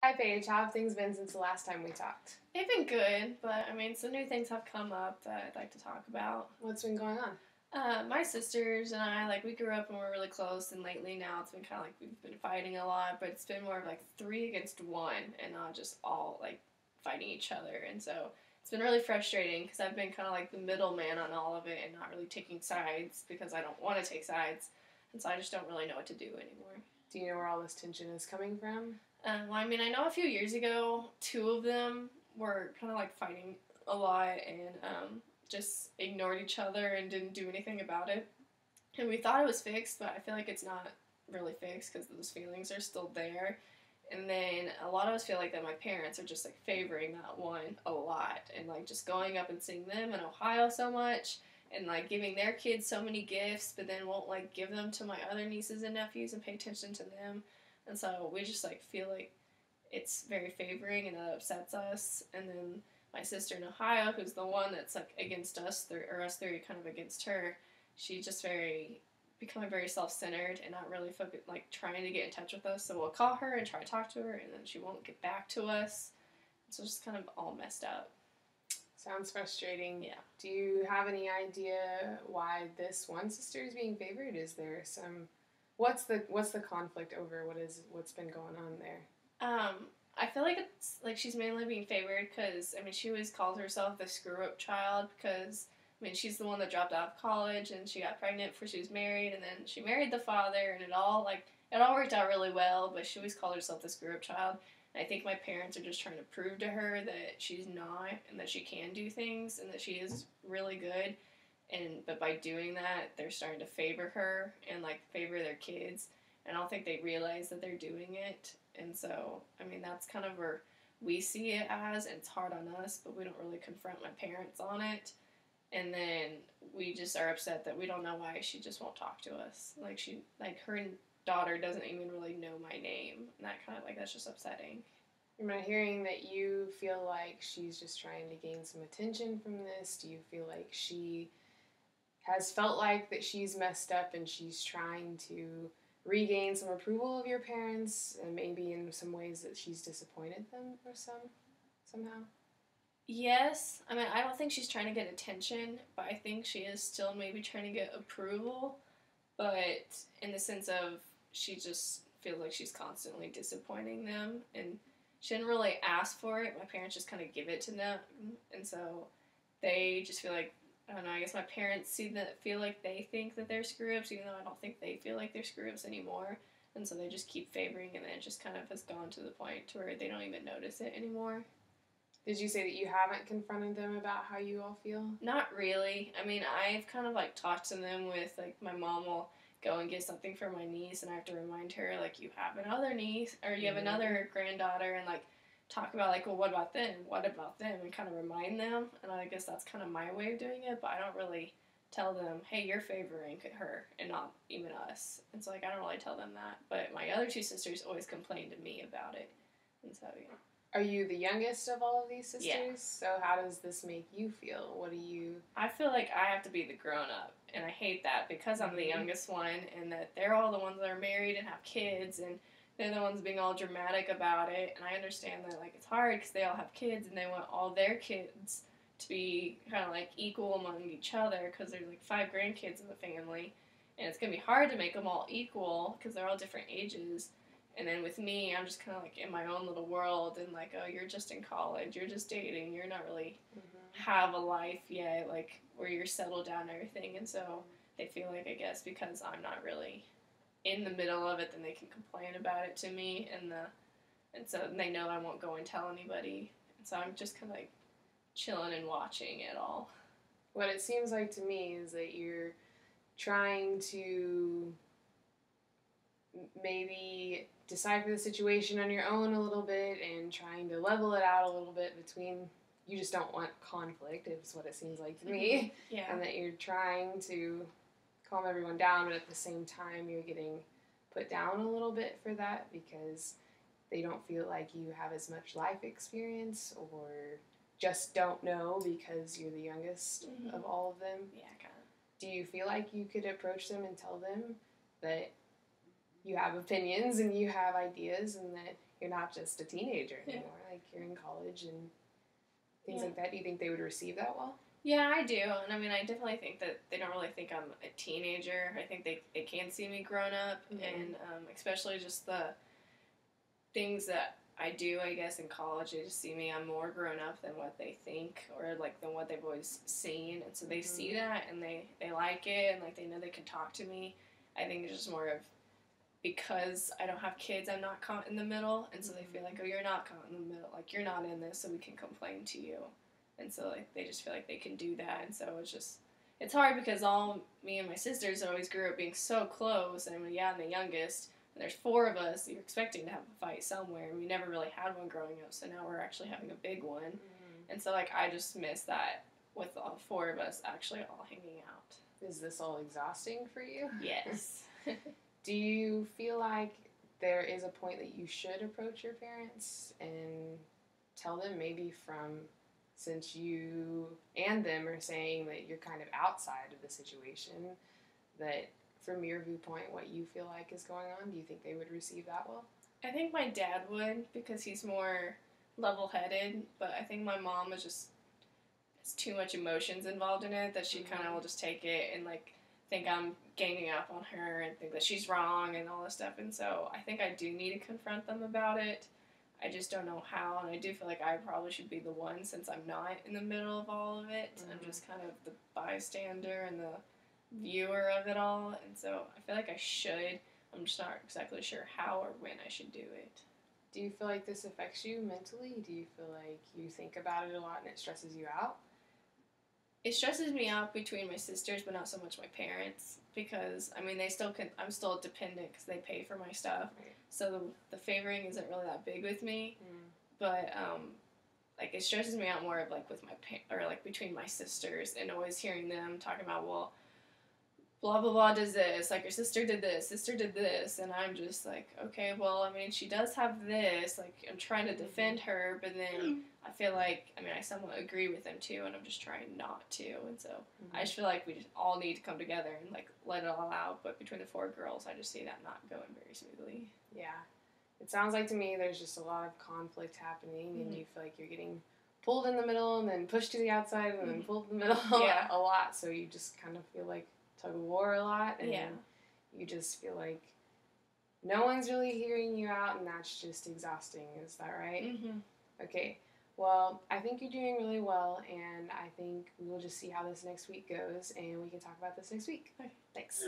Hi Paige, how have things been since the last time we talked? They've been good, but I mean, some new things have come up that I'd like to talk about. What's been going on? My sisters and I, like, we grew up and we're really close, and lately now it's been kind of like we've been fighting a lot, but it's been more of like three against one and not just all like fighting each other. And so it's been really frustrating because I've been kind of like the middleman on all of it and not really taking sides because I don't want to take sides. And so I just don't really know what to do anymore. Do you know where all this tension is coming from? Well, I mean, I know a few years ago, two of them were kind of like fighting a lot and just ignored each other and didn't do anything about it. And we thought it was fixed, but I feel like it's not really fixed because those feelings are still there. And then a lot of us feel like that my parents are just like favoring that one a lot and like just going up and seeing them in Ohio so much and like giving their kids so many gifts, but then won't like give them to my other nieces and nephews and pay attention to them. And so we just like feel like it's very favoring and that upsets us. And then my sister in Ohio, who's the one that's like against us, or us three kind of against her, she's just becoming very self-centered and not really like trying to get in touch with us. So we'll call her and try to talk to her, and then she won't get back to us. So it's just kind of all messed up. Sounds frustrating. Yeah. Do you have any idea why this one sister is being favored? Is there some what's the conflict over? What's been going on there? I feel like it's like she's mainly being favored because I mean she always calls herself the screw up child because I mean she's the one that dropped out of college and she got pregnant before she was married and then she married the father and it all worked out really well, but she always called herself the screw up child. And I think my parents are just trying to prove to her that she's not and that she can do things and that she is really good. And but by doing that, they're starting to favor her and like favor their kids. And I don't think they realize that they're doing it. And so, I mean, that's kind of where we see it as, and it's hard on us, but we don't really confront my parents on it. And then we just are upset that we don't know why she just won't talk to us. Like her daughter doesn't even really know my name, and that kind of like that's just upsetting. Am I hearing that you feel like she's just trying to gain some attention from this? Do you feel like she has felt like that she's messed up and she's trying to regain some approval of your parents and maybe in some ways that she's disappointed them or somehow? Yes, I mean I don't think she's trying to get attention, but I think she is still maybe trying to get approval. But in the sense of she just feels like she's constantly disappointing them, and she didn't really ask for it. My parents just kind of give it to them, and so they just feel like I don't know. I guess my parents feel like they think that they're screw ups, even though I don't think they feel like they're screw ups anymore. And so they just keep favoring, and then it just kind of has gone to the point to where they don't even notice it anymore. Did you say that you haven't confronted them about how you all feel? Not really. I mean, I've kind of like talked to them with like my mom will go and get something for my niece, and I have to remind her like you have another niece or you have another granddaughter, and like talk about like well what about them? What about them? And kind of remind them. And I guess that's kind of my way of doing it, but I don't really tell them hey you're favoring her and not even us. And so like I don't really tell them that. But my other two sisters always complain to me about it, and so yeah. Are you the youngest of all of these sisters? Yeah. So how does this make you feel? What do you... I feel like I have to be the grown up, and I hate that because I'm the youngest one, and that they're all the ones that are married and have kids, and they're the ones being all dramatic about it. And I understand that like it's hard because they all have kids, and they want all their kids to be kind of like equal among each other because there's like 5 grandkids in the family, and it's gonna be hard to make them all equal because they're all different ages. And then with me, I'm just kind of like in my own little world and like, oh, you're just in college, you're just dating, you're not really have a life yet, like where you're settled down and everything. And so they feel like, I guess, because I'm not really in the middle of it, then they can complain about it to me. And so they know I won't go and tell anybody. And so I'm just kind of like chilling and watching it all. What it seems like to me is that you're trying to maybe decipher the situation on your own a little bit and trying to level it out a little bit between you just don't want conflict is what it seems like to me. Yeah. And that you're trying to calm everyone down, but at the same time you're getting put down a little bit for that because they don't feel like you have as much life experience or just don't know because you're the youngest of all of them. Yeah, kind of. Do you feel like you could approach them and tell them that you have opinions and you have ideas, and that you're not just a teenager anymore. Like, you're in college and things like that. Do you think they would receive that well? Yeah, I do. And I mean, I definitely think that they don't really think I'm a teenager. I think they can see me grown up, and especially just the things that I do, I guess, in college, they just see me, I'm more grown up than what they think, or like than what they've always seen. And so they see that, and they like it, and like they know they can talk to me. I think it's just more of, because I don't have kids, I'm not caught in the middle, and so they feel like, oh, you're not caught in the middle, like you're not in this, so we can complain to you. And so like they just feel like they can do that, and so it's hard because all me and my sisters always grew up being so close, and I'm the youngest, and there's 4 of us, you're expecting to have a fight somewhere, and we never really had one growing up, so now we're actually having a big one. And so like I just miss that, with all 4 of us actually all hanging out. Is this all exhausting for you? Yes. Do you feel like there is a point that you should approach your parents and tell them, maybe since you and them are saying that you're kind of outside of the situation, that from your viewpoint, what you feel like is going on, do you think they would receive that well? I think my dad would, because he's more level-headed, but I think my mom has too much emotions involved in it, that she kind of will just take it and like think I'm ganging up on her and think that she's wrong and all this stuff. And so I think I do need to confront them about it. I just don't know how, and I do feel like I probably should be the one, since I'm not in the middle of all of it. I'm just kind of the bystander and the viewer of it all, and so I feel like I should. I'm just not exactly sure how or when I should do it. Do you feel like this affects you mentally? Do you feel like you think about it a lot and it stresses you out? It stresses me out between my sisters, but not so much my parents, because I mean I'm still dependent because they pay for my stuff. Right. So the favoring isn't really that big with me, but like it stresses me out more of like with or like between my sisters, and always hearing them talking about, well, blah blah blah does this, like your sister did this, and I'm just like, okay, well, I mean, she does have this, like I'm trying to defend her, but then I feel like, I mean, I somewhat agree with them too, and I'm just trying not to, and so I just feel like we just all need to come together and like let it all out. But between the 4 girls, I just see that not going very smoothly. Yeah, it sounds like to me there's just a lot of conflict happening, and you feel like you're getting pulled in the middle and then pushed to the outside and then pulled in the middle a lot, so you just kind of feel like tug of war a lot, and you just feel like no one's really hearing you out, and that's just exhausting. Is that right? Okay, well, I think you're doing really well, and I think we'll just see how this next week goes, and we can talk about this next week. Okay. Thanks.